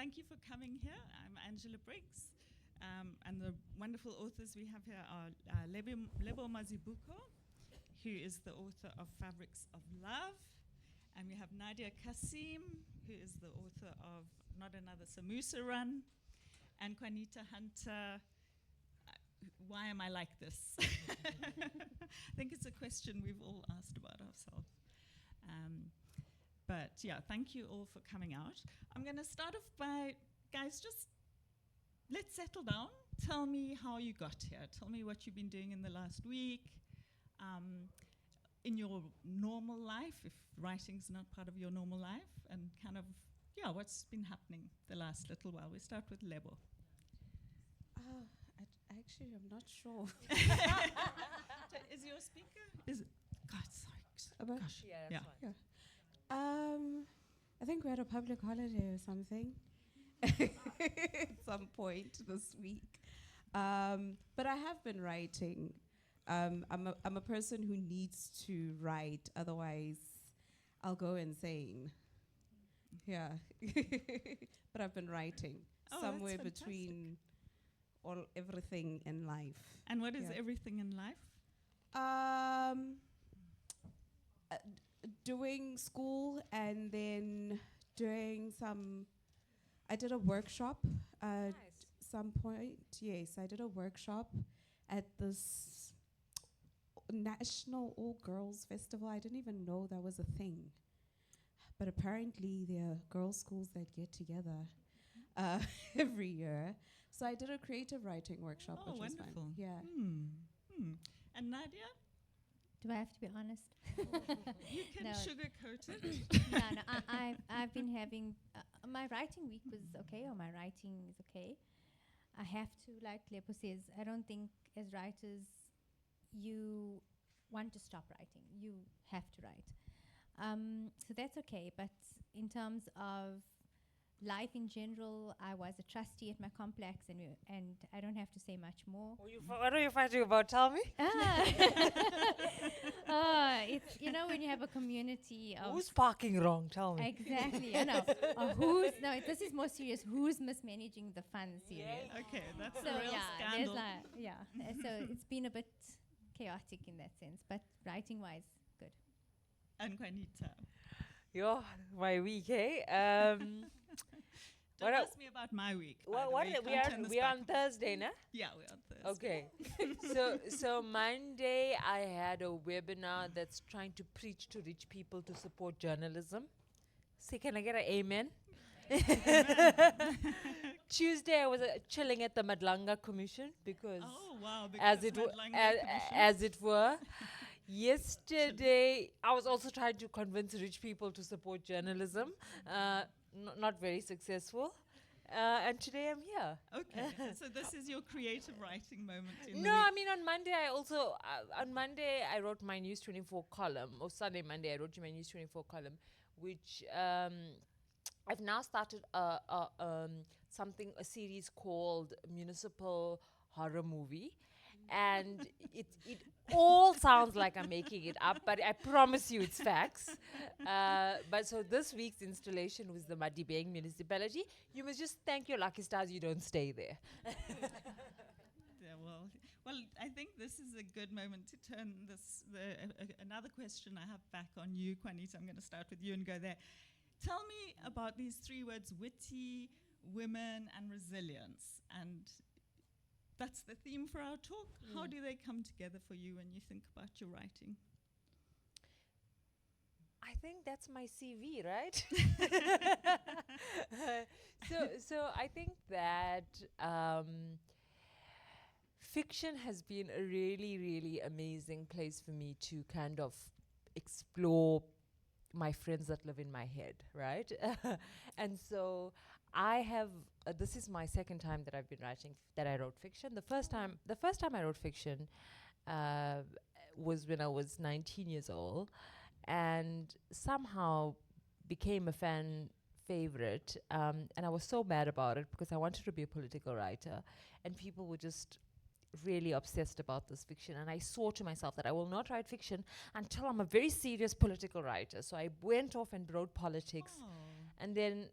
thank you for coming here. I'm Angela Briggs, and the wonderful authors we have here are Lebo Mazibuko, who is the author of Fabrics of Love, and we have Nadia Cassim, who is the author of Not Another Samosa Run, and Qaanitah Hunter. Why am I like this? I think it's a question we've all asked about ourselves. But yeah, thank you all for coming out. I'm going to start off by, guys, just let's settle down. Tell me how you got here. Tell me what you've been doing in the last week, in your normal life, if writing's not part of your normal life, and kind of, yeah, what's been happening the last little while. We start with Lebo. Actually, I'm not sure. Is your speaker? Is it? God, sorry. Gosh. Yeah, that's fine. Yeah. I think we had a public holiday or something at some point this week. But I have been writing. I'm a person who needs to write, otherwise I'll go insane. Yeah. But I've been writing somewhere between everything in life. And what is everything in life? Doing school and then doing I did a workshop at some point. Yes, I did a workshop at this National All Girls Festival. I didn't even know that was a thing. But apparently there are girls' schools that get together every year. So I did a creative writing workshop, which was wonderful. fun. Yeah. And Nadia? Do I have to be honest? You can sugarcoat it. No, I've been having, my writing week was okay, or my writing is okay. I have to, like Lebo says, I don't think as writers you want to stop writing. You have to write. So that's okay, but in terms of life in general, I was a trustee at my complex, and I don't have to say much more. What are you fighting about? Tell me. It's, when you have a community of... Who's parking wrong? Tell me. Exactly, I know. This is more serious. Who's mismanaging the funds? Serious. Okay, that's So a real scandal. So it's been a bit chaotic in that sense, but writing-wise, good. And Qaanitah. My week, eh? Don't ask me about my week. We are on Thursday, na? Yeah, we're on Thursday. Okay. so Monday I had a webinar that's trying to preach to rich people to support journalism. So can I get an amen? Tuesday I was chilling at the Madlanga Commission because, as it were. Yesterday, I was also trying to convince rich people to support journalism. Not very successful. And today I'm here. Okay, so this is your creative writing moment. On Monday I wrote my News 24 column, or Monday I wrote my News 24 column, which I've now started a series called Municipal Horror Movie. And it all sounds like I'm making it up, but I promise you it's facts. But so this week's installation was the Madibeng municipality. You must just thank your lucky stars you don't stay there. Yeah, well, I think this is a good moment to turn another question I have back on you, Qaanitah. I'm going to start with you and go there. Tell me about these three words: witty, women, and resilience. And that's the theme for our talk. How do they come together for you when you think about your writing? I think that's my CV, right? So I think that fiction has been a really, really amazing place for me to kind of explore my friends that live in my head, right? And so I have, this is my second time that I've been writing, that I wrote fiction. The first time I wrote fiction was when I was 19 years old, and somehow became a fan favorite. And I was so mad about it because I wanted to be a political writer, and people were just really obsessed about this fiction. And I swore to myself that I will not write fiction until I'm a very serious political writer. So I went off and wrote politics, and then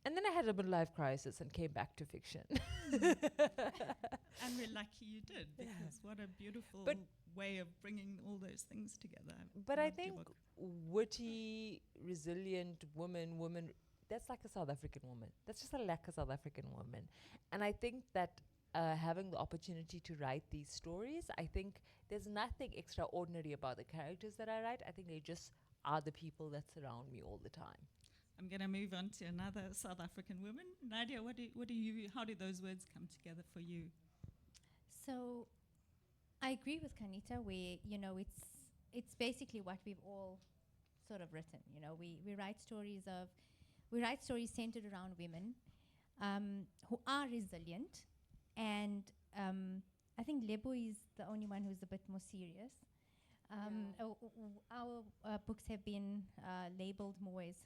And then I had a midlife crisis and came back to fiction. And we're lucky you did, because what a beautiful But- way of bringing all those things together. But I Loved your think book. witty, resilient woman, that's like a South African woman. That's just like a South African woman. And I think that having the opportunity to write these stories, I think there's nothing extraordinary about the characters that I write. I think they just are the people that surround me all the time. I'm going to move on to another South African woman. Nadia, how do those words come together for you? So I agree with Qaanitah, where, you know, it's basically what we've all sort of written. You know, we write stories centered around women who are resilient, and I think Lebo is the only one who's a bit more serious. Our books have been labeled more as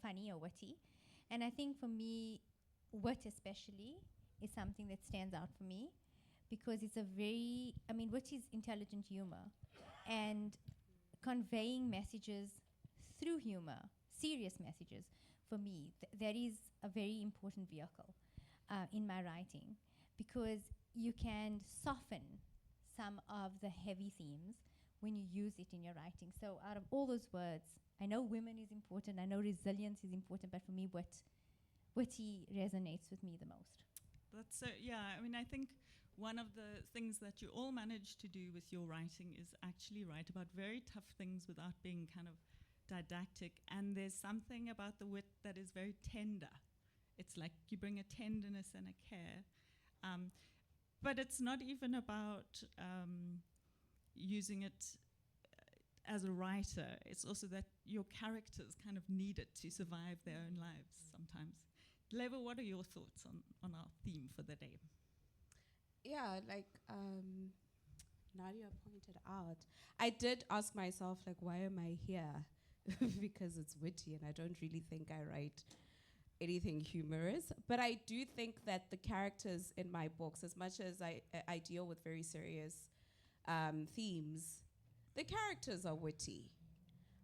funny or witty, and I think for me, wit especially is something that stands out for me, because it's wit is intelligent humor, and conveying messages through humor, serious messages, for me, that is a very important vehicle in my writing, because you can soften some of the heavy themes when you use it in your writing. So out of all those words, I know women is important, I know resilience is important, but for me, witty resonates with me the most. That's I think one of the things that you all manage to do with your writing is actually write about very tough things without being kind of didactic, and there's something about the wit that is very tender. It's like you bring a tenderness and a care, but it's not even about using it as a writer. It's also that your characters kind of need it to survive their own lives sometimes. Lebo, what are your thoughts on our theme for the day? Yeah, like Nadia pointed out, I did ask myself, like, why am I here? Because it's witty, and I don't really think I write anything humorous. But I do think that the characters in my books, as much as I deal with very serious themes, the characters are witty.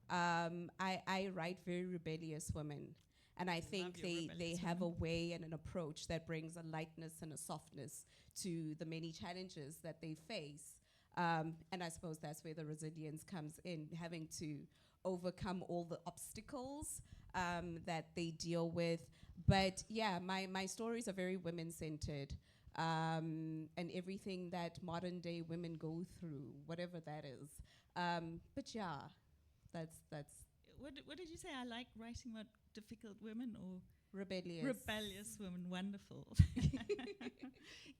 I write very rebellious women. And I think they have a way and an approach that brings a lightness and a softness to the many challenges that they face. And I suppose that's where the resilience comes in, having to overcome all the obstacles that they deal with. But yeah, my stories are very women-centered. And everything that modern day women go through, whatever that is. But yeah, that's What did you say? I like writing about difficult women or rebellious women. Wonderful.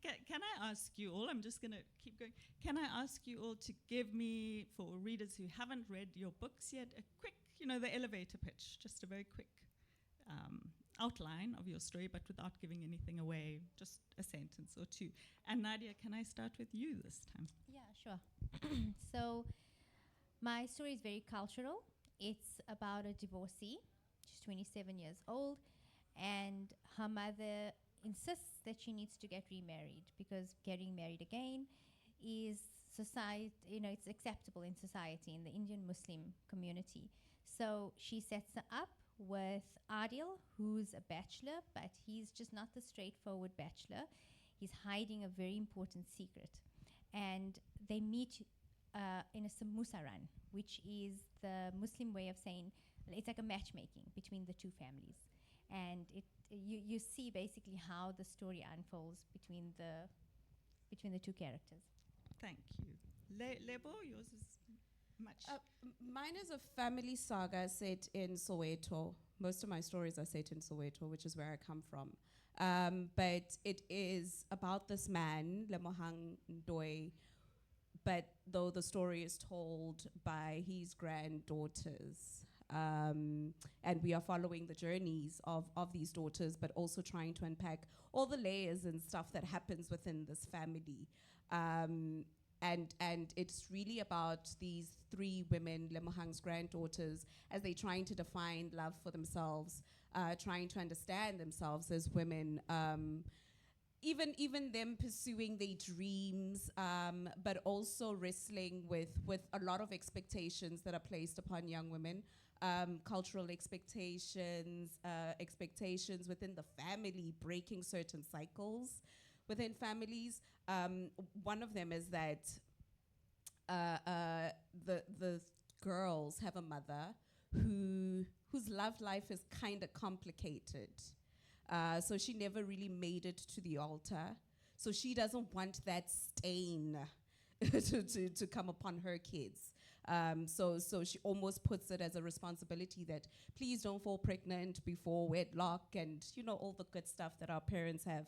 Can I ask you all? I'm just going to keep going. Can I ask you all to give me, for readers who haven't read your books yet, a quick, the elevator pitch, just a very quick outline of your story, but without giving anything away, just a sentence or two. And Nadia, can I start with you this time? Yeah, sure. So my story is very cultural. It's about a divorcee. She's 27 years old, and her mother insists that she needs to get remarried, because getting married again is it's acceptable in society, in the Indian Muslim community. So she sets her up with Adil, who's a bachelor, but he's just not the straightforward bachelor. He's hiding a very important secret. And they meet in a samusa run, which is the Muslim way of saying, it's like a matchmaking between the two families. And you see basically how the story unfolds between the two characters. Thank you. Lebo, yours is much. Mine is a family saga set in Soweto. Most of my stories are set in Soweto, which is where I come from. But it is about this man, Lemohang Ndoi, but though the story is told by his granddaughters. And we are following the journeys of these daughters, but also trying to unpack all the layers and stuff that happens within this family. And it's really about these three women, Lemohang's granddaughters, as they're trying to define love for themselves, trying to understand themselves as women, even them pursuing their dreams, but also wrestling with a lot of expectations that are placed upon young women. cultural expectations within the family, breaking certain cycles within families. One of them is that the girls have a mother whose love life is kind of complicated. So she never really made it to the altar. So she doesn't want that stain to come upon her kids. So she almost puts it as a responsibility that please don't fall pregnant before wedlock, and all the good stuff that our parents have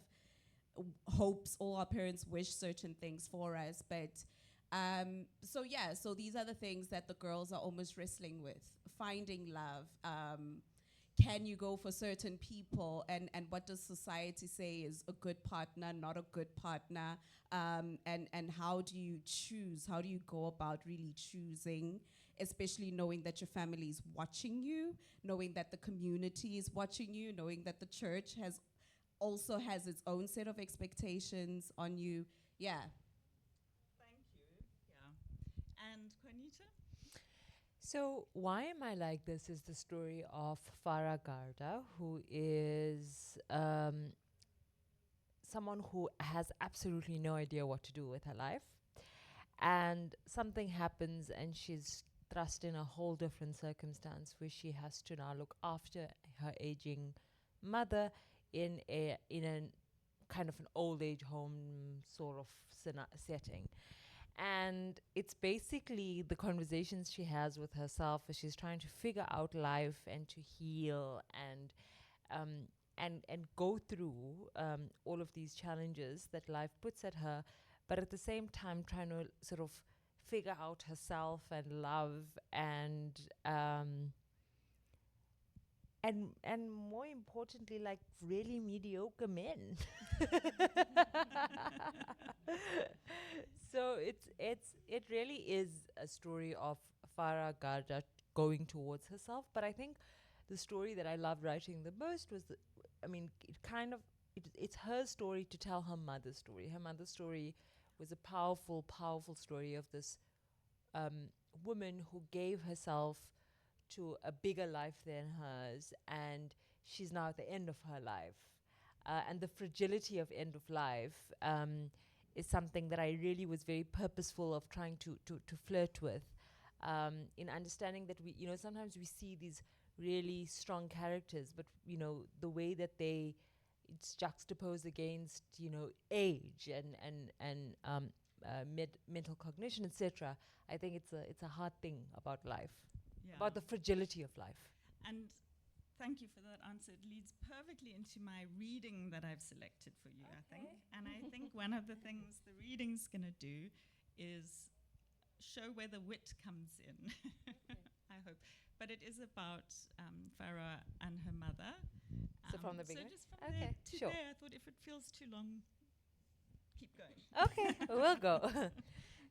hopes, all our parents wish certain things for us. But so these are the things that the girls are almost wrestling with: finding love. Can you go for certain people, and what does society say is a good partner, not a good partner, and how do you choose? How do you go about really choosing, especially knowing that your family is watching you, knowing that the community is watching you, knowing that the church also has its own set of expectations on you. Yeah. Thank you. Yeah. And Qaanitah? So, Why Am I Like This is the story of Farah Garda, who is someone who has absolutely no idea what to do with her life. And something happens, and she's thrust in a whole different circumstance where she has to now look after her aging mother in a kind of an old age home sort of setting. And it's basically the conversations she has with herself as she's trying to figure out life and to heal and go through all of these challenges that life puts at her, but at the same time trying to sort of figure out herself and love and more importantly, like really mediocre men. So it really is a story of Farah Garda going towards herself. But I think the story that I loved writing the most was it's her story to tell her mother's story. Her mother's story was a powerful, powerful story of this woman who gave herself to a bigger life than hers, and she's now at the end of her life. And the fragility of end of life is something that I really was very purposeful of trying to flirt with, in understanding that we, sometimes we see these really strong characters, but, the way that it's juxtaposed against, age and mental cognition, etc. I think it's a hard thing about life. Yeah. About the fragility of life. And thank you for that answer. It leads perfectly into my reading that I've selected for you, I think. And I think one of the things the reading's going to do is show where the wit comes in, I hope. But it is about Farah and her mother. So from the beginning? So just from there to sure. there, I thought if it feels too long, keep going. Okay, we'll go.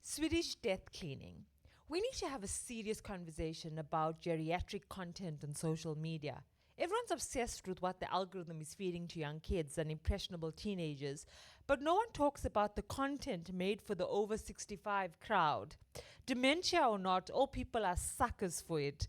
Swedish death cleaning. We need to have a serious conversation about geriatric content on social media. Everyone's obsessed with what the algorithm is feeding to young kids and impressionable teenagers, but no one talks about the content made for the over 65 crowd. Dementia or not, all people are suckers for it.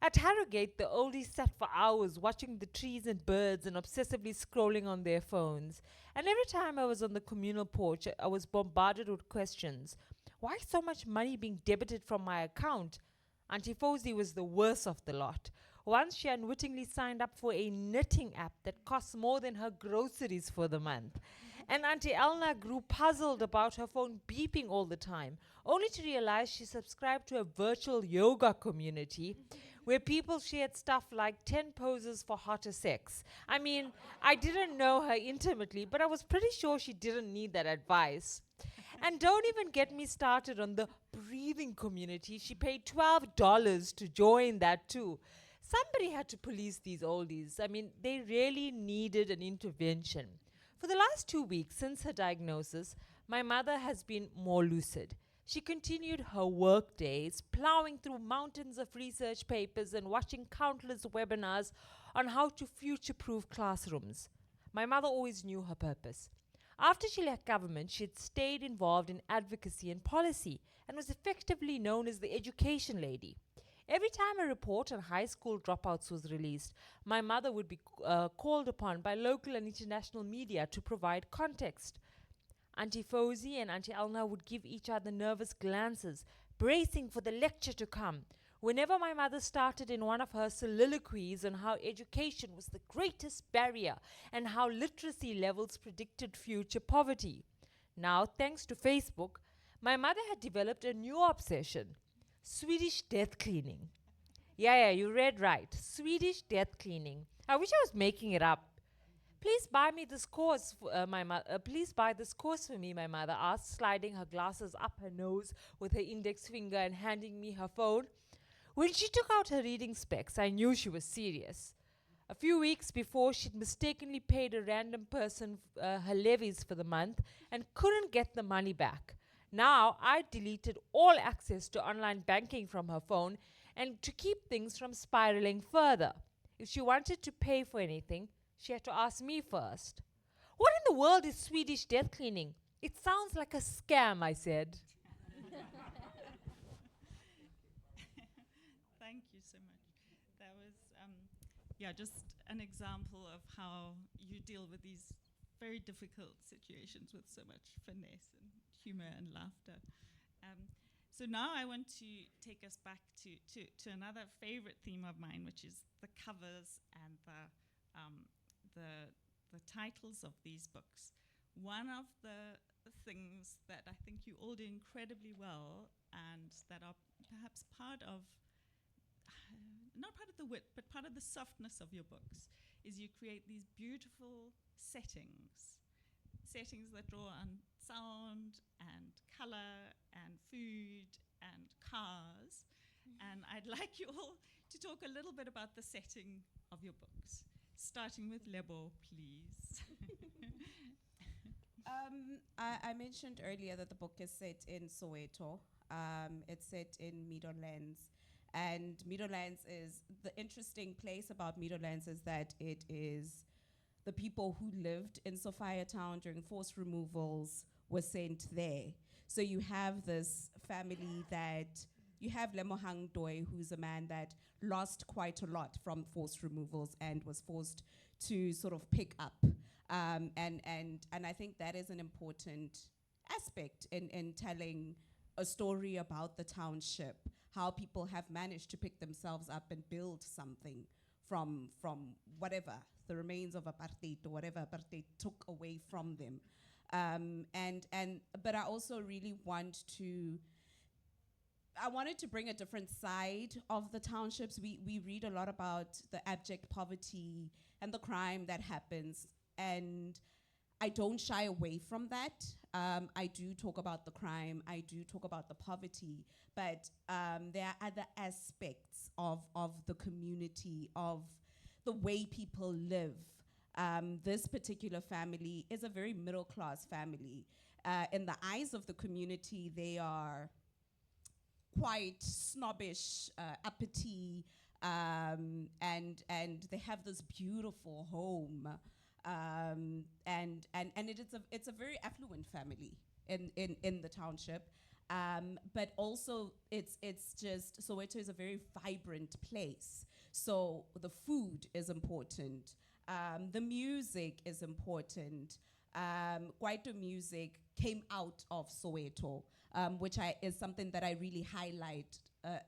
At Harrogate, the oldies sat for hours watching the trees and birds and obsessively scrolling on their phones. And every time I was on the communal porch, I was bombarded with questions. Why so much money being debited from my account? Auntie Fozy was the worst of the lot. Once she unwittingly signed up for a knitting app that costs more than her groceries for the month. And Auntie Elna grew puzzled about her phone beeping all the time, only to realize she subscribed to a virtual yoga community where people shared stuff like 10 poses for hotter sex. I mean, I didn't know her intimately, but I was pretty sure she didn't need that advice. And don't even get me started on the breathing community. She paid $12 to join that too. Somebody had to police these oldies. I mean, they really needed an intervention. For the last 2 weeks since her diagnosis, my mother has been more lucid. She continued her work days, plowing through mountains of research papers and watching countless webinars on how to future-proof classrooms. My mother always knew her purpose. After she left government, she had stayed involved in advocacy and policy and was effectively known as the education lady. Every time a report on high school dropouts was released, my mother would be called upon by local and international media to provide context. Auntie Fozi and Auntie Elna would give each other nervous glances, bracing for the lecture to come. Whenever my mother started in one of her soliloquies on how education was the greatest barrier and how literacy levels predicted future poverty. Now, thanks to Facebook, my mother had developed a new obsession: Swedish death cleaning. Yeah, you read right. Swedish death cleaning. I wish I was making it up. Please buy me this course, please buy this course for me, my mother asked, sliding her glasses up her nose with her index finger and handing me her phone. When she took out her reading specs, I knew she was serious. A few weeks before, she'd mistakenly paid a random person her levies for the month and couldn't get the money back. Now, I deleted all access to online banking from her phone and to keep things from spiraling further. If she wanted to pay for anything, she had to ask me first. What in the world is Swedish death cleaning? It sounds like a scam, I said. Thank you so much. That was, just an example of how you deal with these very difficult situations with so much finesse and humor and laughter. So now I want to take us back to another favorite theme of mine, which is the covers and the titles of these books. One of the things that I think you all do incredibly well, and that are perhaps part of, not part of the wit, but part of the softness of your books, is you create these beautiful settings that draw on sound and color and food and cars. And I'd like you all to talk a little bit about the setting of your books, starting with Lebo, please. I mentioned earlier that the book is set in Soweto. It's set in Meadowlands. And Meadowlands is, the interesting place about Meadowlands is that it is the people who lived in Sophia Town during forced removals were sent there. So you have this family that, you have Lemohang Doi, who's a man that lost quite a lot from forced removals and was forced to sort of pick up. And I think that is an important aspect in telling a story about the township, how people have managed to pick themselves up and build something from whatever, the remains of apartheid or whatever apartheid took away from them. But I also really I wanted to bring a different side of the townships. We read a lot about the abject poverty and the crime that happens, and I don't shy away from that. I do talk about the crime, I do talk about the poverty, but there are other aspects of the community, of the way people live. This particular family is a very middle-class family. In the eyes of the community, they are quite snobbish, uppity, and they have this beautiful home. And it's a very affluent family in the township. But also it's just, Soweto is a very vibrant place. So the food is important. The music is important. Kwaito music came out of Soweto, which is something that I really highlight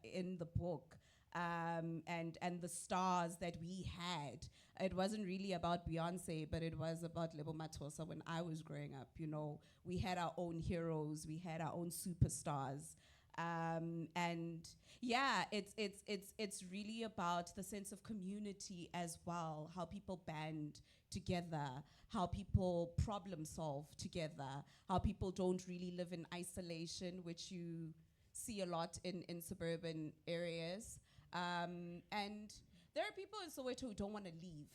in the book. And the stars that we had. It wasn't really about Beyonce, but it was about Lebo Matosa when I was growing up. You know, we had our own heroes, we had our own superstars. And yeah, it's really about the sense of community as well, how people band together, how people problem solve together, how people don't really live in isolation, which you see a lot in suburban areas. And there are people in Soweto who don't want to leave,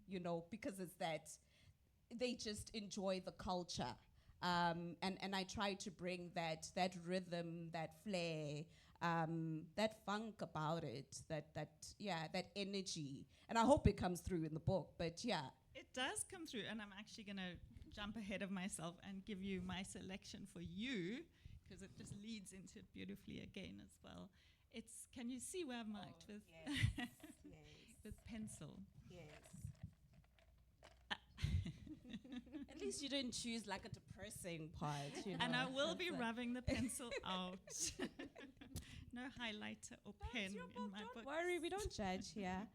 you know, because it's that they just enjoy the culture. And I try to bring that rhythm, that flair, that funk about it, that energy. And I hope it comes through in the book, but yeah. It does come through, and I'm actually going to jump ahead of myself and give you my selection for you, because it just leads into it beautifully again as well. It's, can you see where I've marked with, Yes. with pencil? Yes. At least you didn't choose like a depressing part, you know. And I will be It's like- rubbing the pencil out. No highlighter or pen your in book, my don't book. worry, we don't judge here.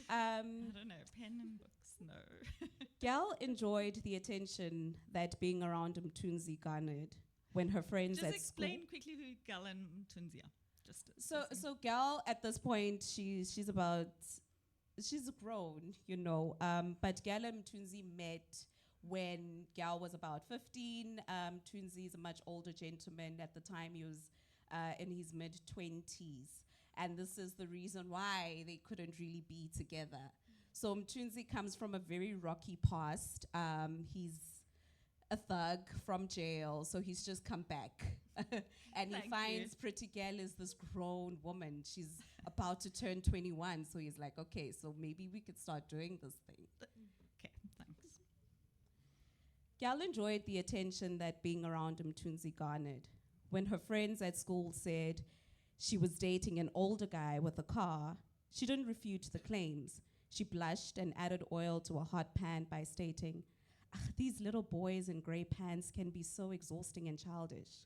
I don't know, pen and books, no. Gal enjoyed the attention that being around Mtunzi garnered when her friends Just at explain school. quickly who Gal and Mtunzi are. Just So Gal at this point she's grown, you know. But Gal and Mtunzi met when Gal was about 15. Mtunzi is a much older gentleman. At the time he was in his mid-20s. And this is the reason why they couldn't really be together. So Mtunzi comes from a very rocky past. He's a thug from jail, so he's just come back. And he Thank finds you. Pretty Gal is this grown woman. She's about to turn 21, so he's like, okay, so maybe we could start doing this thing. Okay, thanks. Gal enjoyed the attention that being around Mtunzi garnered. When her friends at school said she was dating an older guy with a car, she didn't refute the claims. She blushed and added oil to a hot pan by stating, these little boys in grey pants can be so exhausting and childish.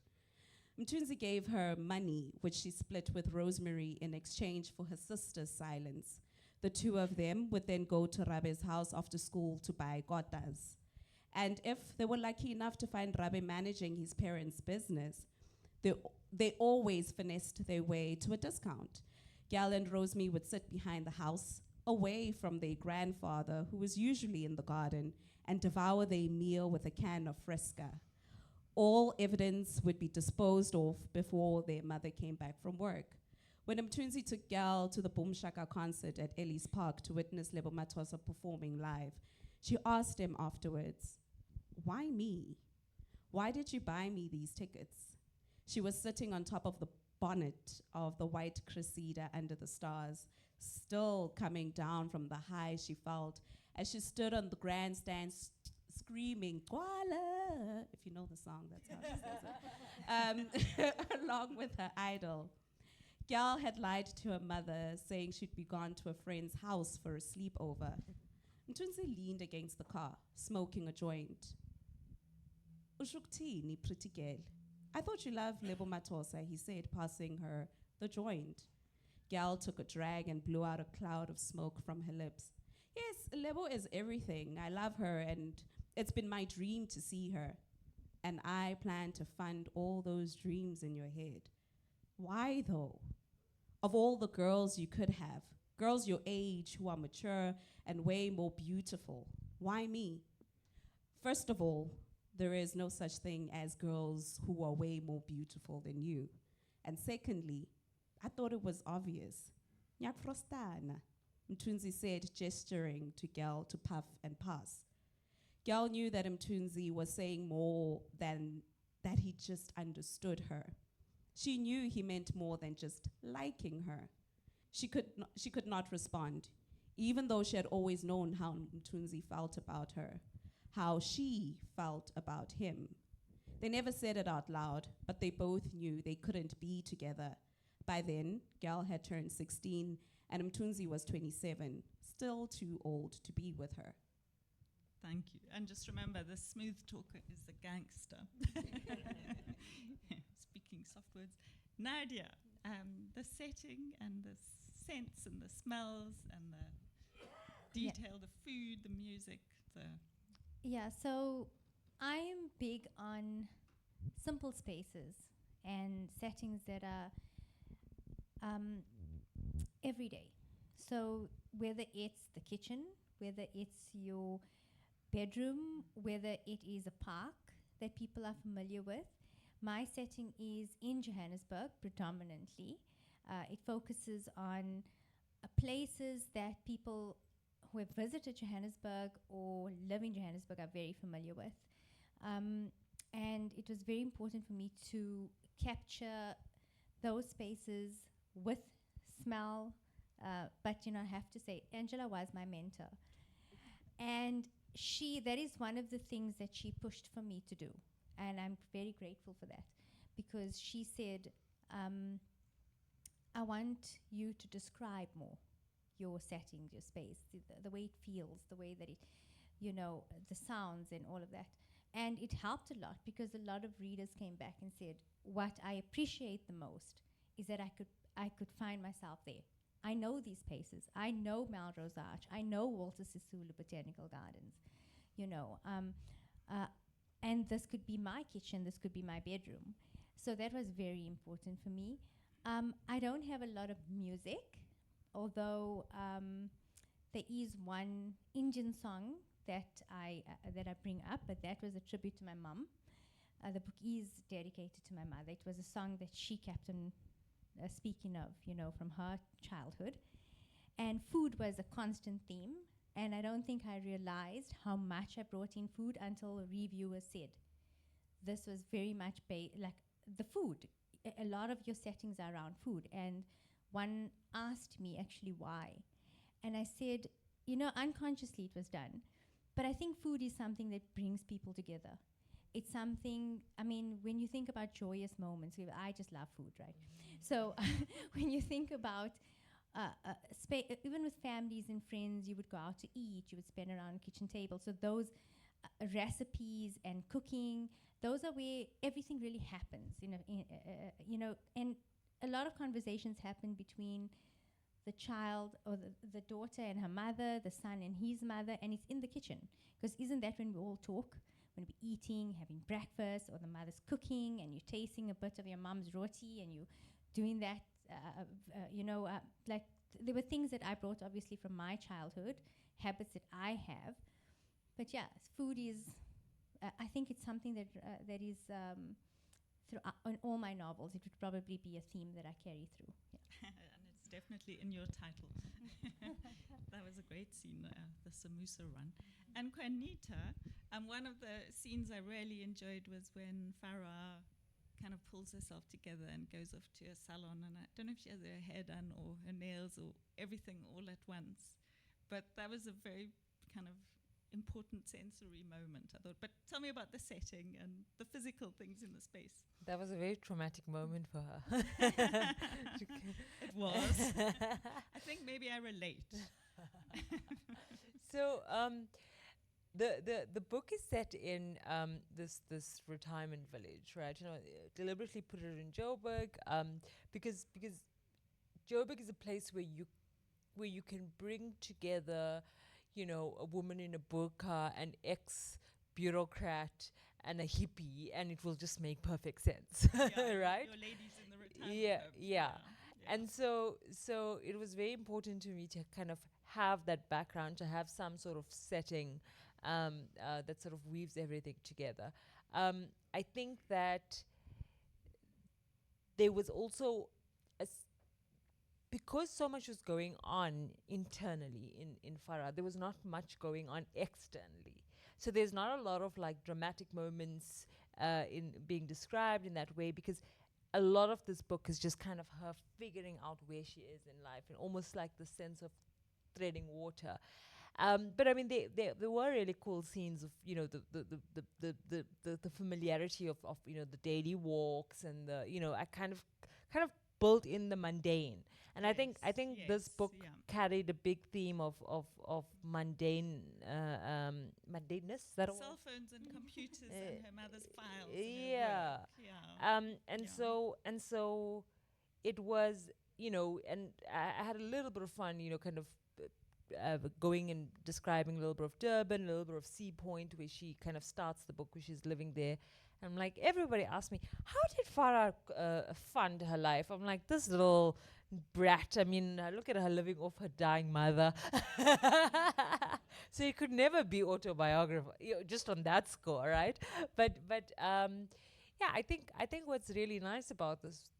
Mtunzi gave her money, which she split with Rosemary in exchange for her sister's silence. The two of them would then go to Rabe's house after school to buy gotas. And if they were lucky enough to find Rabe managing his parents' business, they always finessed their way to a discount. Gal and Rosemary would sit behind the house, away from their grandfather, who was usually in the garden, and devour their meal with a can of fresca. All evidence would be disposed of before their mother came back from work. When Mtunzi took Gal to the Boom Shaka concert at Ellis Park to witness Lebo Matosa performing live, she asked him afterwards, why me? Why did you buy me these tickets? She was sitting on top of the bonnet of the white Cressida under the stars, still coming down from the high she felt as she stood on the grandstand screaming, Kwela, if you know the song, that's how she says it, along with her idol. Gal had lied to her mother, saying she'd be gone to a friend's house for a sleepover. Mtunzi leaned against the car, smoking a joint. Ushuktini, pretty girl. I thought you loved Lebo Matosa, he said, passing her the joint. Gal took a drag and blew out a cloud of smoke from her lips. Yes, Lebo is everything. I love her, and it's been my dream to see her. And I plan to fund all those dreams in your head. Why, though? Of all the girls you could have, girls your age who are mature and way more beautiful, why me? First of all, there is no such thing as girls who are way more beautiful than you. And secondly, I thought it was obvious. Nyak frostana, Mtunzi said, gesturing to Gal to puff and pass. Gal knew that Mtunzi was saying more than that he just understood her. She knew he meant more than just liking her. She could not respond, even though she had always known how Mtunzi felt about her, how she felt about him. They never said it out loud, but they both knew they couldn't be together. By then, Gal had turned 16 and Mtunzi was 27, still too old to be with her. Thank you. And just remember, the smooth talker is the gangster. Speaking soft words. Nadia, the setting and the scents and the smells and the detail, the food, the music, Yeah, so I am big on simple spaces and settings that are everyday. So whether it's the kitchen, whether it's your bedroom, whether it is a park that people are familiar with. My setting is in Johannesburg predominantly. It focuses on places that people who have visited Johannesburg or live in Johannesburg are very familiar with. And it was very important for me to capture those spaces with smell. But I have to say, Angela was my mentor. And that is one of the things that she pushed for me to do. And I'm very grateful for that, because she said, I want you to describe more your setting, your space, the way it feels, the way that it, the sounds and all of that. And it helped a lot because a lot of readers came back and said, what I appreciate the most is that I could find myself there. I know these places. I know Melrose Arch. I know Walter Sisulu Botanical Gardens, and this could be my kitchen. This could be my bedroom. So that was very important for me. I don't have a lot of music, although there is one Indian song that I bring up, but that was a tribute to my mum. The book is dedicated to my mother. It was a song that she kept on speaking of, from her childhood. And food was a constant theme, and I don't think I realized how much I brought in food until a reviewer said, this was very much like the food. A lot of your settings are around food. And one asked me actually why. And I said, unconsciously it was done. But I think food is something that brings people together. It's something, when you think about joyous moments, I just love food, right? So when you think about, even with families and friends, you would go out to eat, you would spend around a kitchen table. So those recipes and cooking, those are where everything really happens, and a lot of conversations happen between the child or the daughter and her mother, the son and his mother, and it's in the kitchen. Because isn't that when we all talk? When we're eating, having breakfast, or the mother's cooking, and you're tasting a bit of your mum's roti, and you're doing that, there were things that I brought obviously from my childhood, habits that I have. But yeah, food is, I think it's something that is, in all my novels, it would probably be a theme that I carry through. Yeah. And it's definitely in your title. That was a great scene, the samosa run. And Qaanitah, one of the scenes I really enjoyed was when Farah kind of pulls herself together and goes off to a salon, and I don't know if she has her hair done or her nails or everything all at once, but that was a very kind of important sensory moment, I thought. But tell me about the setting and the physical things in the space. That was a very traumatic moment for her. It was. I think maybe I relate. So the book is set in this retirement village, right? Deliberately put it in Joburg because Joburg is a place where you can bring together, a woman in a burqa, an ex-bureaucrat, and a hippie, and it will just make perfect sense, right? Your ladies in the retirement home. Yeah. And so it was very important to me to kind of have that background, to have some sort of setting that sort of weaves everything together. I think that there was also because so much was going on internally in Farah, there was not much going on externally. So there's not a lot of like dramatic moments in being described in that way, because a lot of this book is just kind of her figuring out where she is in life, and almost like the sense of treading water. But I mean, there were really cool scenes of the familiarity of the daily walks, and I kind of built in the mundane. And I think this book carried a big theme of mundane mundaneness. That cell phones and computers and her mother's files. And so it was, and I had a little bit of fun, kind of going and describing a little bit of Durban, a little bit of Sea Point, where she kind of starts the book, where she's living there. And I'm like, everybody asked me, how did Farah fund her life? I'm like, this little brat. I mean, look at her living off her dying mother. So it could never be autobiographical, just on that score, right? But I think what's really nice about this,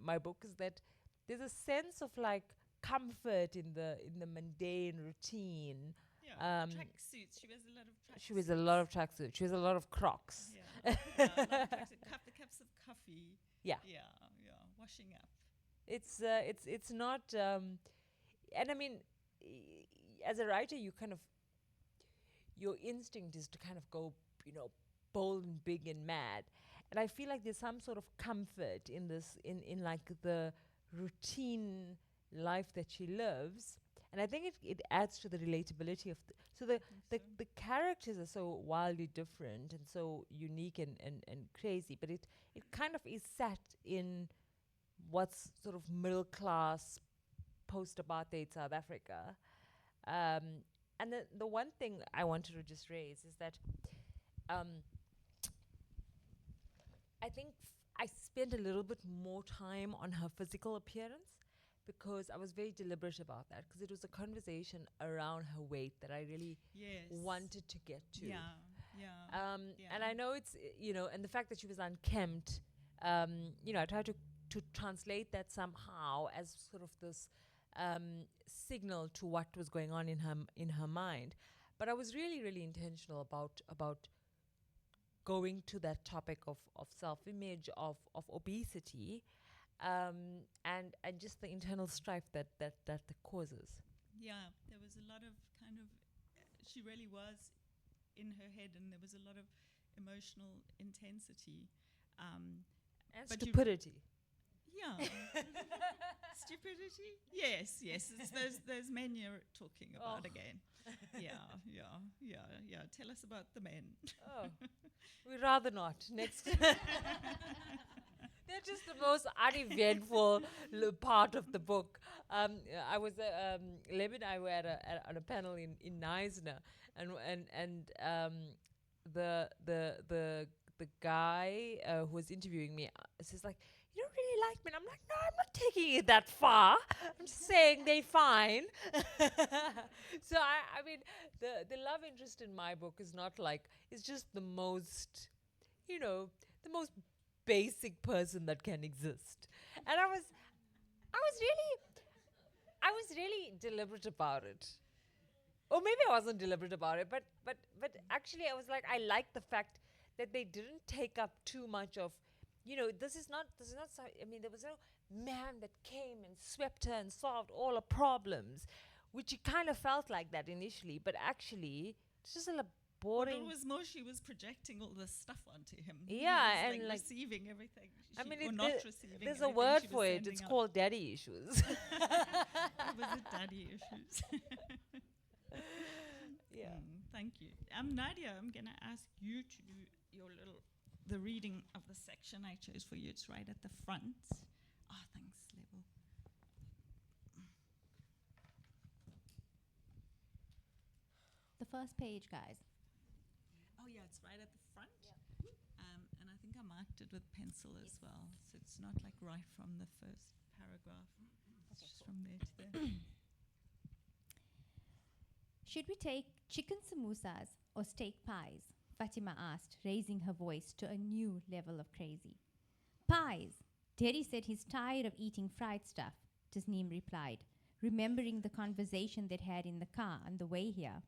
my book, is that there's a sense of like comfort in the mundane routine. Tracksuits. She wears a lot of tracksuits. She wears a lot of tracksuits. She wears a lot of Crocs. The cups of coffee. Yeah. Washing up. It's not, and I mean, as a writer, you kind of, your instinct is to kind of go, bold and big and mad. And I feel like there's some sort of comfort in this, in like the routine life that she lives. And I think it adds to the relatability of the characters are so wildly different and so unique and crazy, but it kind of is set in what's sort of middle class post-apartheid South Africa. And the one thing I wanted to just raise is that I think I spent a little bit more time on her physical appearance because I was very deliberate about that, because it was a conversation around her weight that I really wanted to get to. And I know it's, and the fact that she was unkempt, I tried to translate that somehow as sort of this signal to what was going on in her mind. But I was really, really intentional about going to that topic of self-image, of obesity, and just the internal strife that causes. Yeah, there was a lot of kind of, she really was in her head, and there was a lot of emotional intensity. And stupidity. Yeah. Stupidity? Yes. It's those men you're talking about again. Yeah. Tell us about the men. We'd rather not. Next. They're just the most uneventful part of the book. I was Lebo and I were at a panel in Neisner, and the guy who was interviewing me says like, "You don't really like men." I'm like, "No, I'm not taking it that far. I'm just saying they're fine." So I mean, the love interest in my book is not like, it's just the most, the most basic person that can exist. And I was really deliberate about it. Or maybe I wasn't deliberate about it, but actually I was like, I like the fact that they didn't take up too much of, this is not so, I mean, there was no man that came and swept her and solved all her problems, which it kind of felt like that initially, but actually it's just a boring. Well, it was more she was projecting all this stuff onto him. Yeah, and like receiving everything. Or not receiving. There's a word for it. It's called daddy issues. It was a daddy issues. Yeah. Thank you. Nadia, I'm going to ask you to do the reading of the section I chose for you. It's right at the front. Oh, thanks, Lebo. The first page, guys. Oh, yeah, it's right at the front. Yeah. And I think I marked it with pencil as well. So it's not like right from the first paragraph. It's just from there to there. Should we take chicken samosas or steak pies? Fatima asked, raising her voice to a new level of crazy. Pies. Daddy said he's tired of eating fried stuff, Tasneem replied, remembering the conversation they'd had in the car on the way here.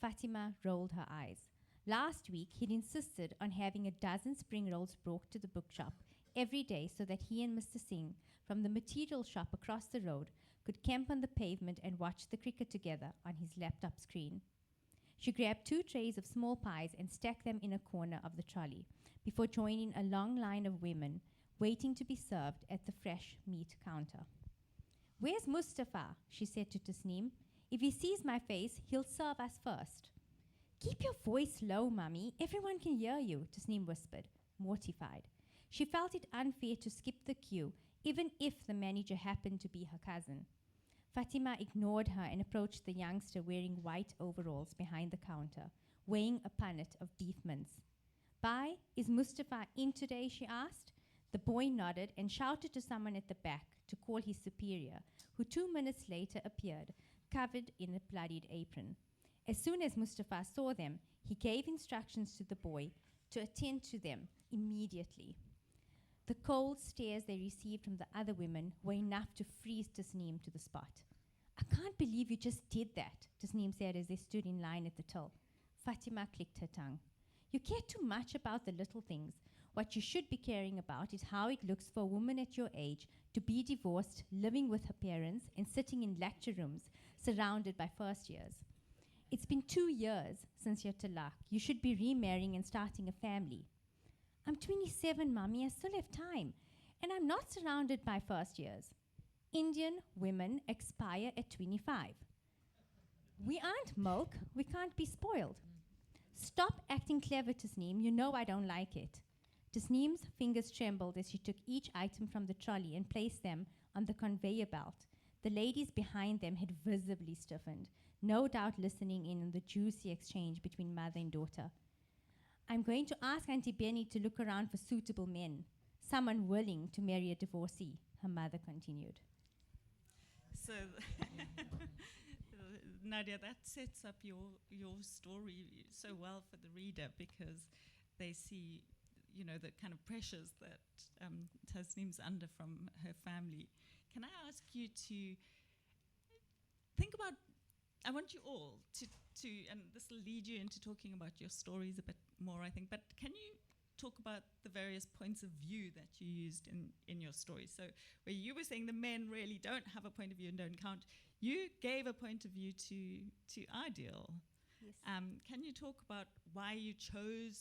Fatima rolled her eyes. Last week, he'd insisted on having a dozen spring rolls brought to the bookshop every day so that he and Mr. Singh, from the material shop across the road, could camp on the pavement and watch the cricket together on his laptop screen. She grabbed 2 trays of small pies and stacked them in a corner of the trolley before joining a long line of women waiting to be served at the fresh meat counter. Where's Mustafa? She said to Tasneem. If he sees my face, he'll serve us first. Keep your voice low, Mummy. Everyone can hear you, Tasneem whispered, mortified. She felt it unfair to skip the queue, even if the manager happened to be her cousin. Fatima ignored her and approached the youngster wearing white overalls behind the counter, weighing a punnet of beef mince. Bye, is Mustafa in today, she asked. The boy nodded and shouted to someone at the back to call his superior, who 2 minutes later appeared, covered in a bloodied apron. As soon as Mustafa saw them, he gave instructions to the boy to attend to them immediately. The cold stares they received from the other women were enough to freeze Tasneem to the spot. I can't believe you just did that, Tasneem said as they stood in line at the till. Fatima clicked her tongue. You care too much about the little things. What you should be caring about is how it looks for a woman at your age to be divorced, living with her parents, and sitting in lecture rooms surrounded by first years. It's been 2 years since your talaq. You should be remarrying and starting a family. I'm 27, Mummy. I still have time. And I'm not surrounded by first years. Indian women expire at 25. We aren't milk. We can't be spoiled. Stop acting clever, Tasneem. You know I don't like it. Tasneem's fingers trembled as she took each item from the trolley and placed them on the conveyor belt. The ladies behind them had visibly stiffened, no doubt listening in on the juicy exchange between mother and daughter. I'm going to ask Auntie Benny to look around for suitable men, someone willing to marry a divorcee, her mother continued. So, Nadia, that sets up your story so well for the reader, because they see, you know, the kind of pressures that Tasneem's under from her family. Can I ask you to think about, I want you all to, and this will lead you into talking about your stories a bit more, I think, but can you talk about the various points of view that you used in your story? So where you were saying the men really don't have a point of view and don't count, you gave a point of view to Ideal. Yes. Can you talk about why you chose,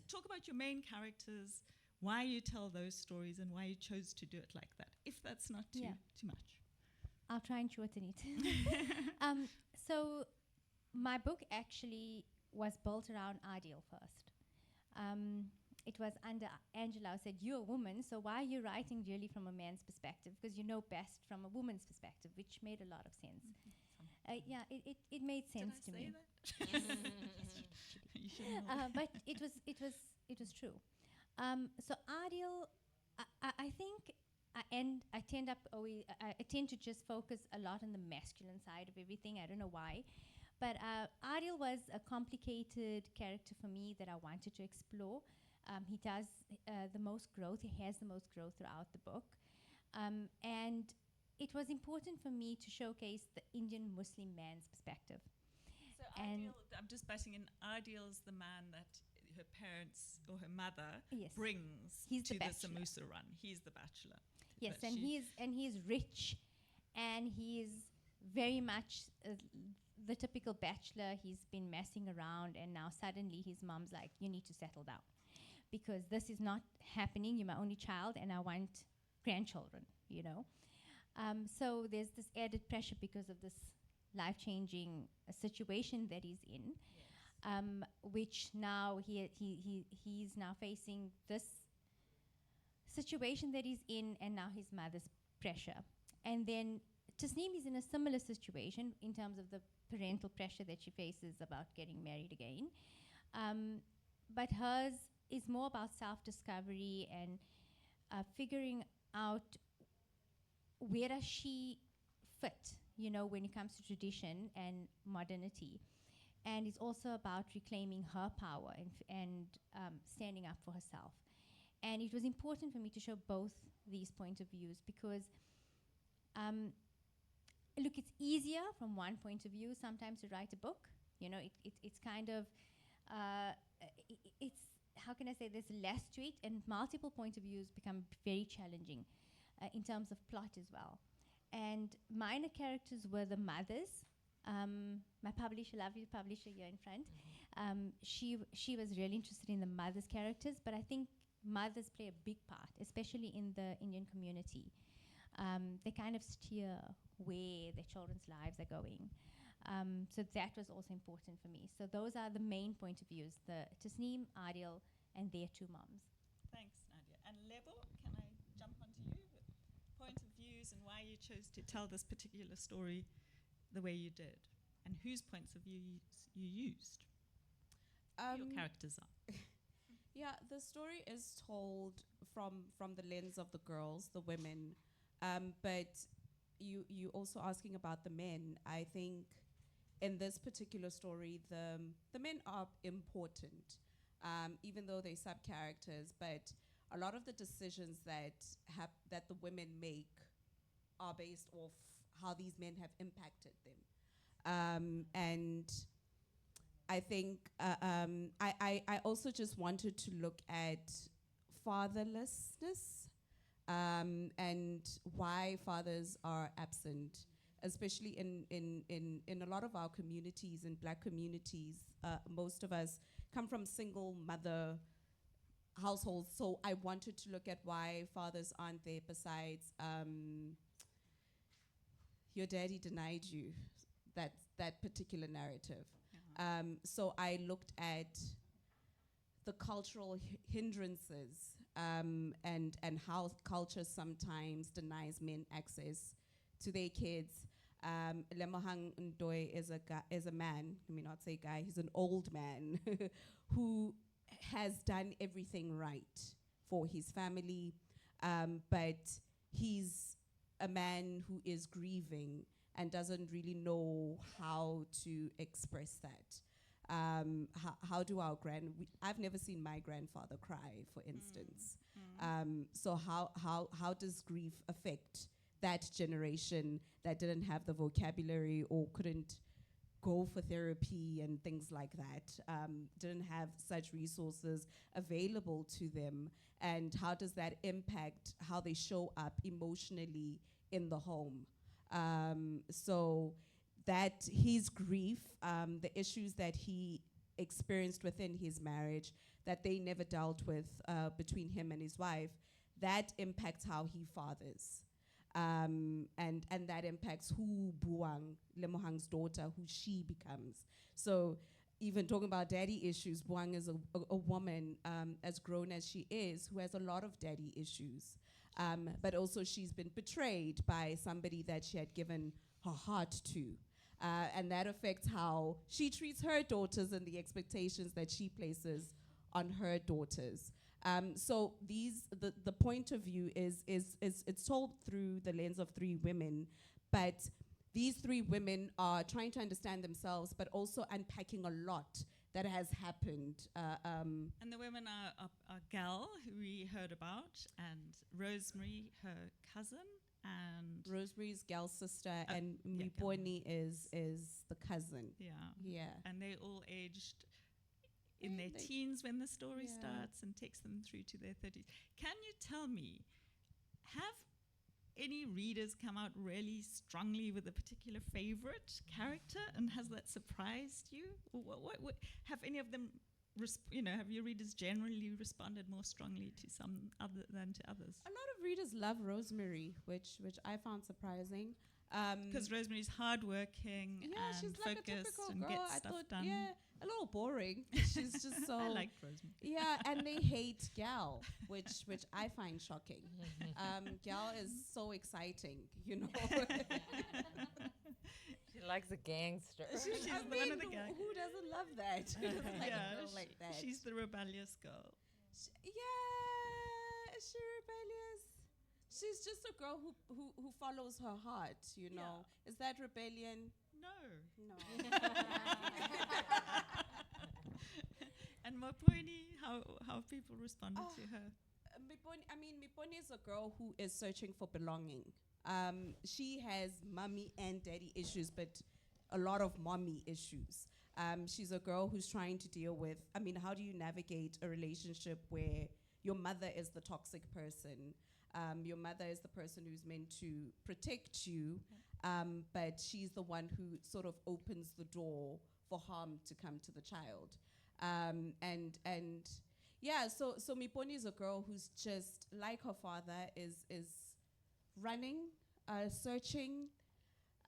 talk about your main characters, why you tell those stories and why you chose to do it like that, if that's not too much. I'll try and shorten it. So my book actually was built around Ideal first. It was under Angela who said, you're a woman, so why are you writing really from a man's perspective? Because you know best from a woman's perspective, which made a lot of sense. Yeah, it made sense to me. Did I say that? You should know. But it was true. So Ideal, I think I tend to just focus a lot on the masculine side of everything. I don't know why. But Ideal was a complicated character for me that I wanted to explore. He does the most growth. He has the most growth throughout the book. And it was important for me to showcase the Indian Muslim man's perspective. So Ideal, I'm just butting in, Ideal is the man that her parents or her mother brings to the samosa run. He's the bachelor. Yes, and he's rich, and he's very much the typical bachelor. He's been messing around, and now suddenly his mom's like, you need to settle down, because this is not happening. You're my only child, and I want grandchildren, you know. So there's this added pressure because of this life-changing situation that he's in, which now he's now facing this situation that he's in, and now his mother's pressure. And then Tasneem is in a similar situation in terms of the parental pressure that she faces about getting married again. But hers is more about self-discovery and figuring out where does she fit, you know, when it comes to tradition and modernity. And it's also about reclaiming her power and standing up for herself. And it was important for me to show both these points of views because, look, it's easier from one point of view sometimes to write a book. You know, it's kind of, it's, how can I say, there's less to it, and multiple point of views become very challenging in terms of plot as well. And minor characters were the mothers. My publisher, lovely publisher here in front, she was really interested in the mothers' characters, but I think mothers play a big part, especially in the Indian community. They kind of steer where their children's lives are going. So that was also important for me. So those are the main point of views, the Tasneem, Ideal, and their two moms. Thanks, Nadia. And Lebo, can I jump onto you with point of views and why you chose to tell this particular story the way you did, and whose points of view you used? Your characters are. Yeah, the story is told from the lens of the girls, the women, but you also asking about the men. I think in this particular story, the men are important, even though they're sub-characters, but a lot of the decisions that the women make are based off how these men have impacted them. And I think I also just wanted to look at fatherlessness and why fathers are absent, especially in a lot of our communities, in Black communities. Most of us come from single mother households. So I wanted to look at why fathers aren't there besides your daddy denied you, that particular narrative. So I looked at the cultural hindrances and how culture sometimes denies men access to their kids. Lemohang Ndoye is a man, let me not say guy, he's an old man who has done everything right for his family, but he's a man who is grieving and doesn't really know how to express that. How do I've never seen my grandfather cry, for instance. So how does grief affect that generation that didn't have the vocabulary or couldn't go for therapy and things like that, didn't have such resources available to them, and how does that impact how they show up emotionally in the home? So that his grief, the issues that he experienced within his marriage that they never dealt with between him and his wife, that impacts how he fathers. And that impacts who Buang, Lemohang's daughter, who she becomes. So even talking about daddy issues, Buang is a woman, as grown as she is, who has a lot of daddy issues. But also she's been betrayed by somebody that she had given her heart to. And that affects how she treats her daughters and the expectations that she places on her daughters. So the point of view is it's told through the lens of three women, but these three women are trying to understand themselves, but also unpacking a lot that has happened. And the women are Gal, who we heard about, and Rosemary, her cousin, and Rosemary's Gal's sister, and yeah, Miponi is the cousin. yeah, and they all aged in their teens when the story starts and takes them through to their 30s. Can you tell me, have any readers come out really strongly with a particular favorite character, and has that surprised you? Or what have any of them, have your readers generally responded more strongly to some other than to others? A lot of readers love Rosemary, which I found surprising. Because Rosemary's hardworking and she's like a focused typical and girl. gets I stuff thought, done. a little boring. She's just so. I like Rosemary. Yeah, and they hate Gal, which I find shocking. Gal is so exciting, She likes a gangster. She's one of the gang. Who doesn't love that? Who doesn't like a girl like that? She's the rebellious girl. Is she rebellious? She's just a girl who follows her heart, Yeah. Is that rebellion? No. And Maponi, how have people responded to her? Miponi is a girl who is searching for belonging. She has mommy and daddy issues, but a lot of mommy issues. She's a girl who's trying to deal with, how do you navigate a relationship where your mother is the toxic person? Your mother is the person who's meant to protect you, but she's the one who sort of opens the door for harm to come to the child. So Miponi is a girl who's just like her father, is running, searching,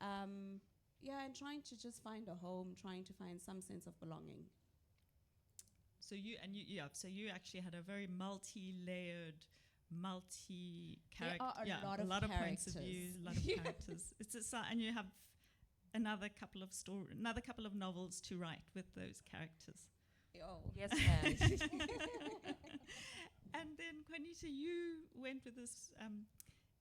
and trying to just find a home, trying to find some sense of belonging. So you actually had a very multi-layered, multi-character, a a lot of points of characters. view, a lot of characters. And you have another couple of novels to write with those characters. Oh. Yes, ma'am. And then, Qaanitah, you went with this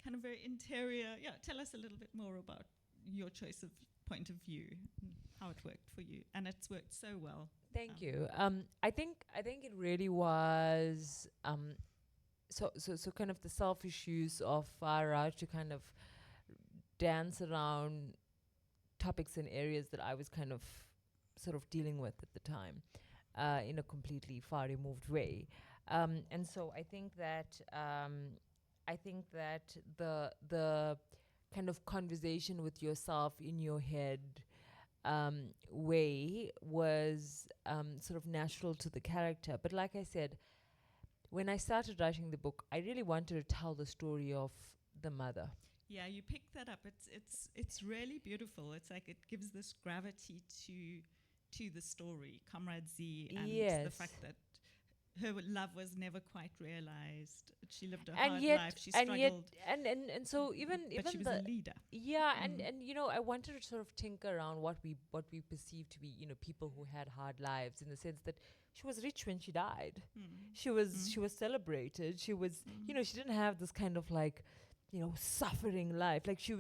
kind of very interior. Yeah, tell us a little bit more about your choice of point of view, and how it worked for you, and it's worked so well. Thank you. I think it really was so kind of the selfish use of Farah to kind of dance around topics and areas that I was kind of sort of dealing with at the time, in a completely far removed way. And so I think that the kind of conversation with yourself in your head way was sort of natural to the character. But like I said, when I started writing the book, I really wanted to tell the story of the mother. Yeah, you picked that up. It's really beautiful. It's like it gives this gravity to the story, comradesy, and the Yes. fact that her love was never quite realized. She lived a And hard yet, life. She and yet, struggled, and so even but she was the a leader. yeah, Mm. and you know, I wanted to sort of tinker around what we perceive to be, you know, people who had hard lives, in the sense that she was rich when she died. Mm. She was Mm. she was celebrated. She was, Mm. you know, she didn't have this kind of like, you know, suffering life. Like she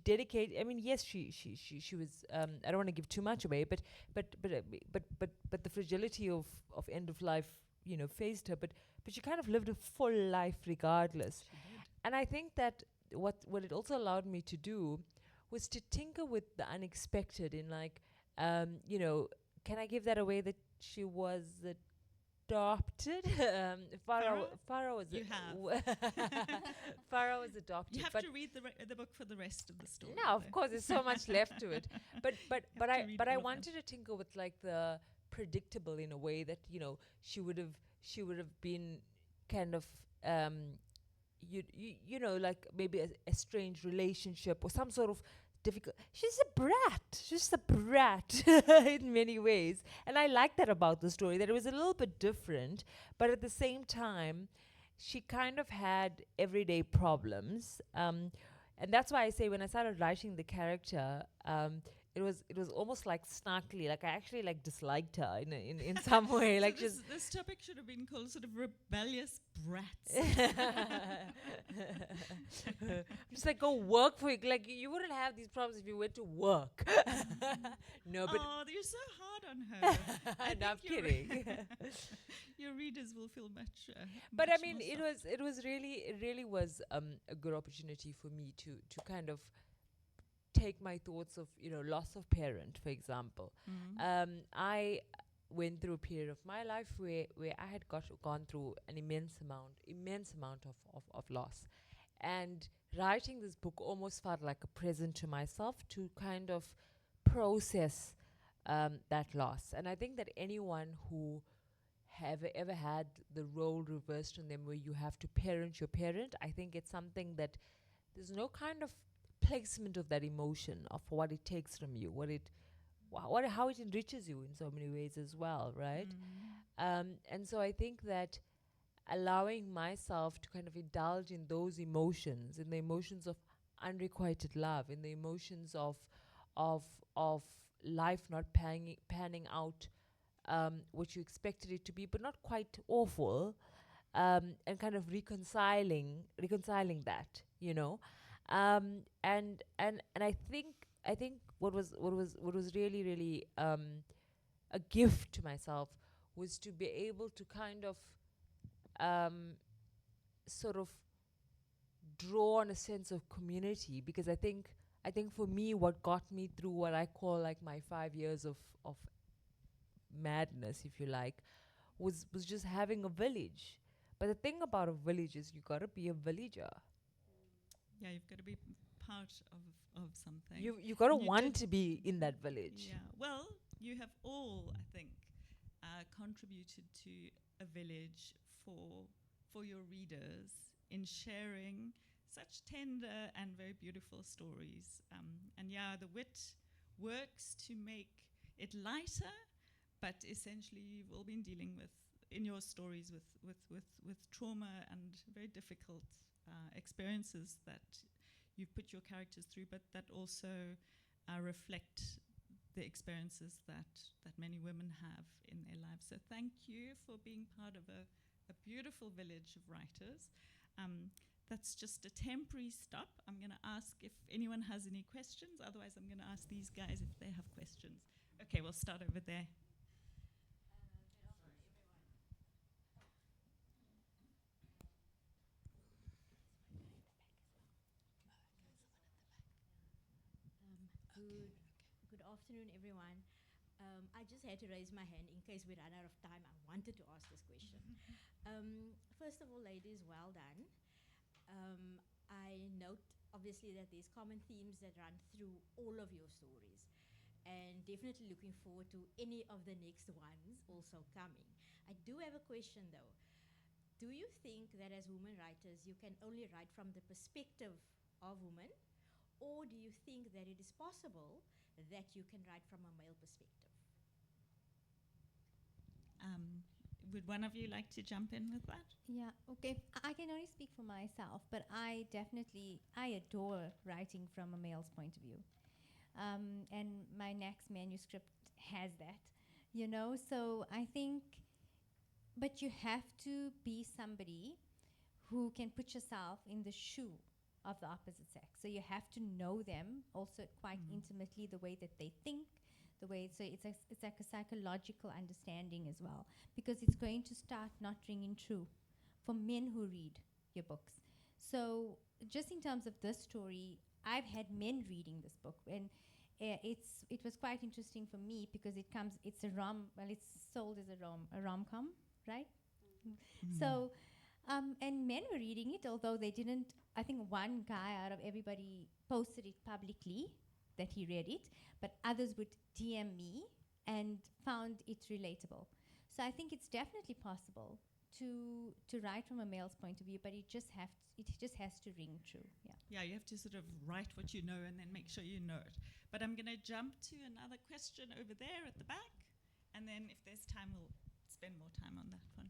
dedicated. I mean, yes, she was. I don't want to give too much away, but the fragility of end of life, you know, faced her. But she kind of lived a full life regardless. She did. And I think that what it also allowed me to do was to tinker with the unexpected in like, you know, can I give that away that she was adopted? Farah was You have. Farah was adopted. You have but to read the book for the rest of the story. no, of though. course, there's so much left to it. But have to read I all of wanted to tinker with like the predictable, in a way that, you know, she would have been kind of you know, like maybe a strange relationship or some sort of difficult. She's a brat in many ways, and I like that about the story, that it was a little bit different, but at the same time she kind of had everyday problems, and that's why I say when I started writing the character, it was almost like snarkily, like I actually like disliked her in some way. So Like this topic should have been called sort of rebellious brats. just like, go work for it. Like you wouldn't have these problems if you went to work. No, but Oh, you're so hard on her. I no, I'm think your kidding. Your readers will feel much. But I much mean, more soft. it really was a good opportunity for me to kind of take my thoughts of, you know, loss of parent, for example. Mm. I went through a period of my life where I had gone through an immense amount of loss, and writing this book almost felt like a present to myself to kind of process that loss. And I think that anyone who have ever had the role reversed on them, where you have to parent your parent, I think it's something that there's no kind of placement of that emotion, of what it takes from you, how it enriches you in so many ways as well, right? And so I think that allowing myself to kind of indulge in those emotions, in the emotions of unrequited love, in the emotions of life not panning out what you expected it to be, but not quite awful, and kind of reconciling that, you know. And I think what was really a gift to myself was to be able to kind of sort of draw on a sense of community, because I think for me, what got me through what I call like my 5 years of madness, if you like, was just having a village. But the thing about a village is you gotta be a villager. Yeah, you've got to be part of something. You gotta You want did- to be in that village. Yeah. Well, you have all, I think, contributed to a village for your readers in sharing such tender and very beautiful stories. And yeah, the wit works to make it lighter, but essentially you've all been dealing with, in your stories, with trauma and very difficult experiences that you've put your characters through, but that also reflect the experiences that many women have in their lives. So thank you for being part of a beautiful village of writers. That's just a temporary stop. I'm going to ask if anyone has any questions. Otherwise, I'm going to ask these guys if they have questions. Okay, we'll start over there. Good afternoon, everyone. I just had to raise my hand in case we run out of time. I wanted to ask this question. First of all, ladies, well done. I note, obviously, that there's common themes that run through all of your stories, and definitely looking forward to any of the next ones also coming. I do have a question, though. do you think that as women writers, you can only write from the perspective of women? Or do you think that it is possible that you can write from a male perspective? Would one of you like to jump in with that? Yeah, okay. I can only speak for myself, but I adore writing from a male's point of view. And my next manuscript has that, you know. So I think, but you have to be somebody who can put yourself in the shoe of the opposite sex. So you have to know them also quite intimately, the way that they think, the way, so it's like a psychological understanding as well, because it's going to start not ringing true for men who read your books. So just in terms of this story, I've had men reading this book, and it was quite interesting for me because it's sold as a rom-com, right? So, and men were reading it, although they didn't. I think one guy out of everybody posted it publicly that he read it, but others would DM me and found it relatable. So I think it's definitely possible to write from a male's point of view, but it just has to ring true. Yeah. Yeah, you have to sort of write what you know and then make sure you know it. But I'm going to jump to another question over there at the back, and then if there's time, we'll spend more time on that one.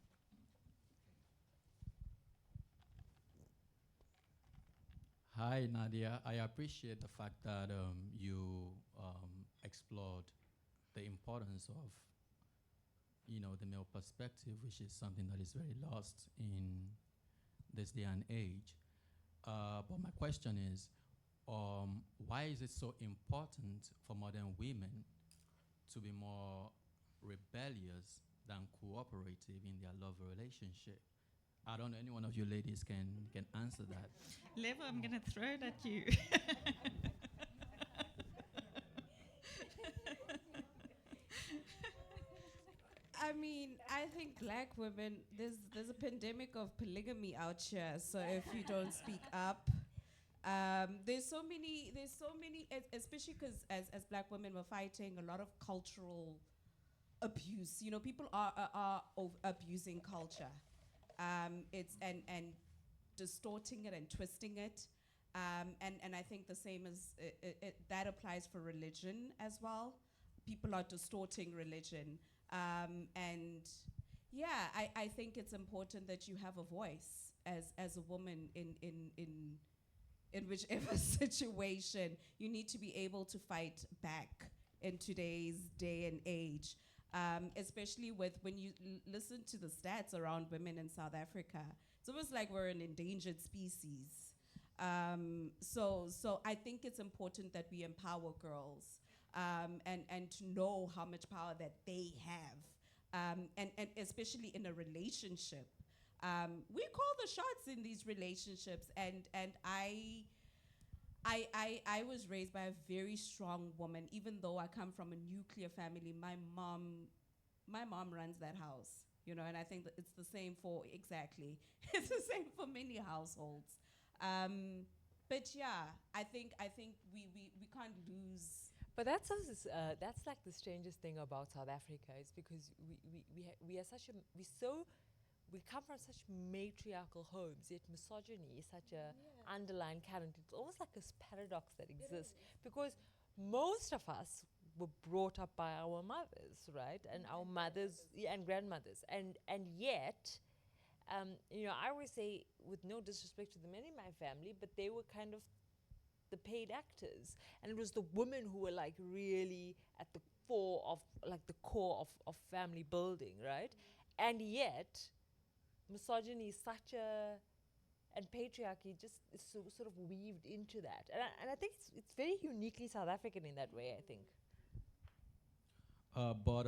Hi, Nadia. I appreciate the fact that you explored the importance of, the male perspective, which is something that is very lost in this day and age. But my question is, why is it so important for modern women to be more rebellious than cooperative in their love relationship? I don't know, any one of you ladies can answer that. Lebo, I'm going to throw it at you. I mean, I think black women, there's a pandemic of polygamy out here. So if you don't speak up, there's so many, especially because as black women, we're fighting a lot of cultural abuse. People are abusing culture. It's and distorting it and twisting it. And I think the same as that applies for religion as well. People are distorting religion. And yeah, I think it's important that you have a voice as a woman in whichever situation. You need to be able to fight back in today's day and age. Especially with when you listen to the stats around women in South Africa, it's almost like we're an endangered species. So I think it's important that we empower girls and to know how much power that they have, and especially in a relationship. We call the shots in these relationships, and I was raised by a very strong woman. Even though I come from a nuclear family, my mom runs that house, and I think that it's the same for it's the same for many households. But yeah, I think we can't lose. But that's like the strangest thing about South Africa is because we come from such matriarchal homes, yet misogyny is such a underlying current. It's almost like this paradox that exists because most of us were brought up by our mothers, right? And our mothers and grandmothers. And yet, I always say, with no disrespect to the men in my family, but they were kind of the paid actors. And it was the women who were like really at the core of family building, right? And yet, misogyny is and patriarchy just is sort of weaved into that. And I think it's very uniquely South African in that way, I think. But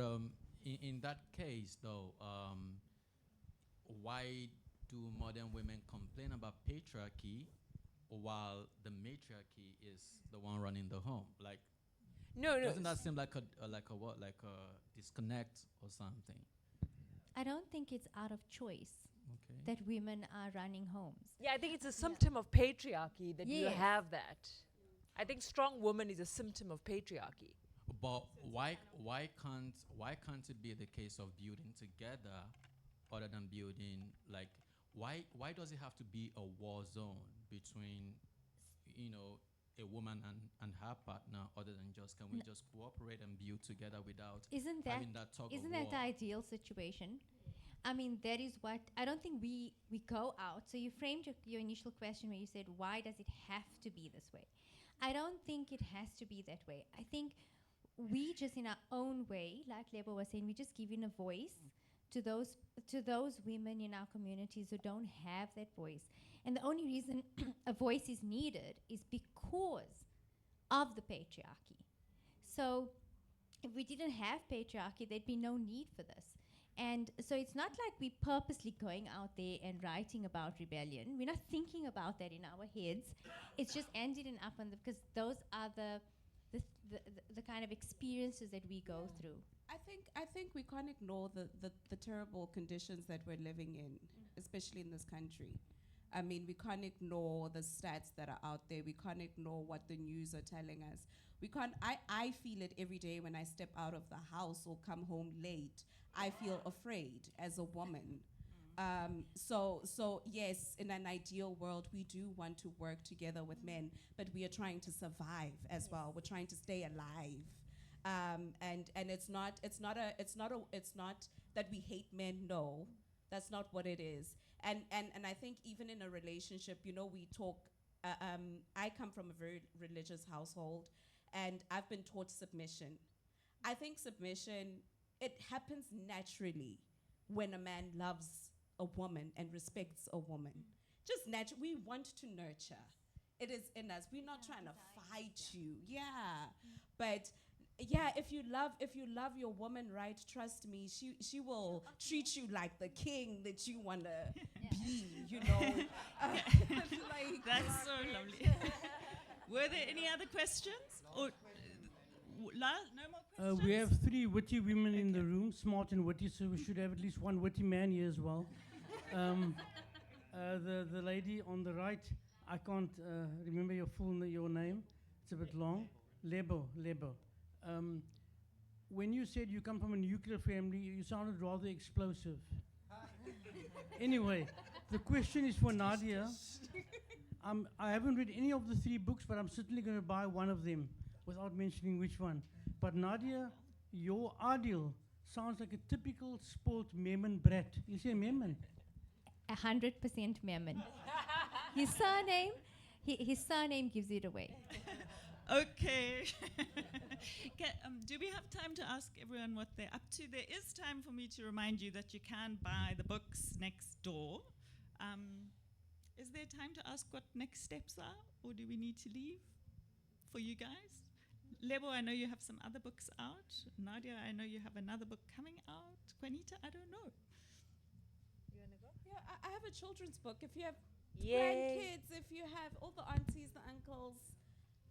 in that case, though, why do modern women complain about patriarchy while the matriarchy is the one running the home? Like, no. Doesn't that seem like a disconnect or something? I don't think it's out of choice that women are running homes. Yeah, I think it's a symptom of patriarchy that you have that. I think strong woman is a symptom of patriarchy. But why can't it be the case of building together, other than building, like, why does it have to be a war zone between, a woman and her partner, other than just can we just cooperate and build together without Isn't that having that tug of isn't war? that the ideal situation? I mean, that is what I don't think we go out. So you framed your initial question where you said, why does it have to be this way? I don't think it has to be that way. I think we just in our own way, like Lebo was saying, we just giving a voice to those women in our communities who don't have that voice. And the only reason a voice is needed is because of the patriarchy. So if we didn't have patriarchy, there'd be no need for this. And so it's not like we're purposely going out there and writing about rebellion. We're not thinking about that in our heads. It's just ended in up on the, because those are the kind of experiences that we go through. I think we can't ignore the terrible conditions that we're living in, especially in this country. I mean, we can't ignore the stats that are out there. We can't ignore what the news are telling us. We can't. I feel it every day when I step out of the house or come home late. I feel afraid as a woman. So yes, in an ideal world, we do want to work together with men, but we are trying to survive as well. We're trying to stay alive. And it's not that we hate men. No, that's not what it is. And I think even in a relationship, we talk. I come from a very religious household, and I've been taught submission. I think submission, it happens naturally when a man loves a woman and respects a woman. Just naturally, we want to nurture. It is in us. We're not trying to fight you. Yeah, but. Yeah, if you love your woman right, trust me, she will treat you like the king that you want to be, like That's so lovely. Were there any other questions? Or no more questions? We have 3 witty women in the room, smart and witty, so we should have at least one witty man here as well. The lady on the right, I can't remember your name. It's a bit long. Lebo. When you said you come from a nuclear family, you sounded rather explosive. Anyway, the question is for Nadia. I haven't read any of the 3 books, but I'm certainly going to buy one of them without mentioning which one. But Nadia, your ideal sounds like a typical spoiled Merman brat. You say Merman? 100% Merman. His surname gives it away. Okay. Do we have time to ask everyone what they're up to? There is time for me to remind you that you can buy the books next door. Is there time to ask what next steps are, or do we need to leave for you guys? Lebo, I know you have some other books out. Nadia, I know you have another book coming out. Qaanitah, I don't know. You want to go? Yeah, I have a children's book. If you have Yay. grandkids, if you have all the aunties, the uncles,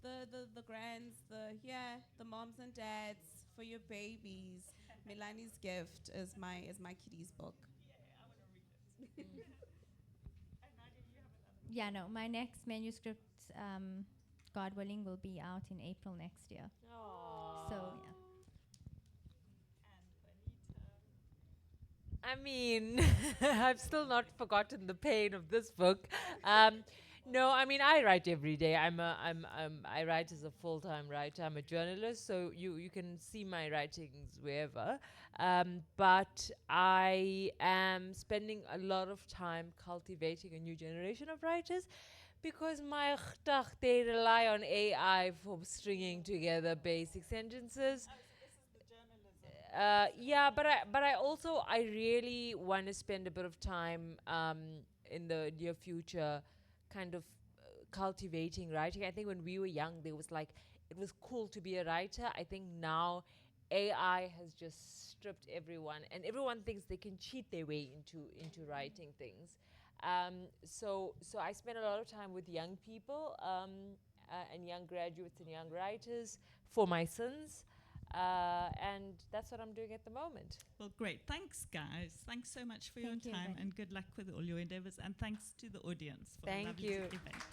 the grands, the moms and dads, for your babies. Milani's gift is my kitty's book. Yeah, I want to read it. And Nadia, you have another book. Yeah, no, my next manuscript, God willing, will be out in April next year. Aww. So, yeah. And Qaanitah. I mean, I've still not forgotten the pain of this book. No, I mean, I write every day. I write as a full-time writer. I'm a journalist, so you can see my writings wherever. But I am spending a lot of time cultivating a new generation of writers, because they rely on AI for stringing together basic sentences. Yeah, but I really want to spend a bit of time in the near future kind of cultivating writing. I think when we were young, it was cool to be a writer. I think now AI has just stripped everyone, and everyone thinks they can cheat their way into writing things. So I spend a lot of time with young people and young graduates and young writers for my sins. And that's what I'm doing at the moment. Well, great. Thanks, guys. Thanks so much for your Thank you, time, Witty. and good luck with all your endeavors. And thanks to the audience for a Thank lovely you. event.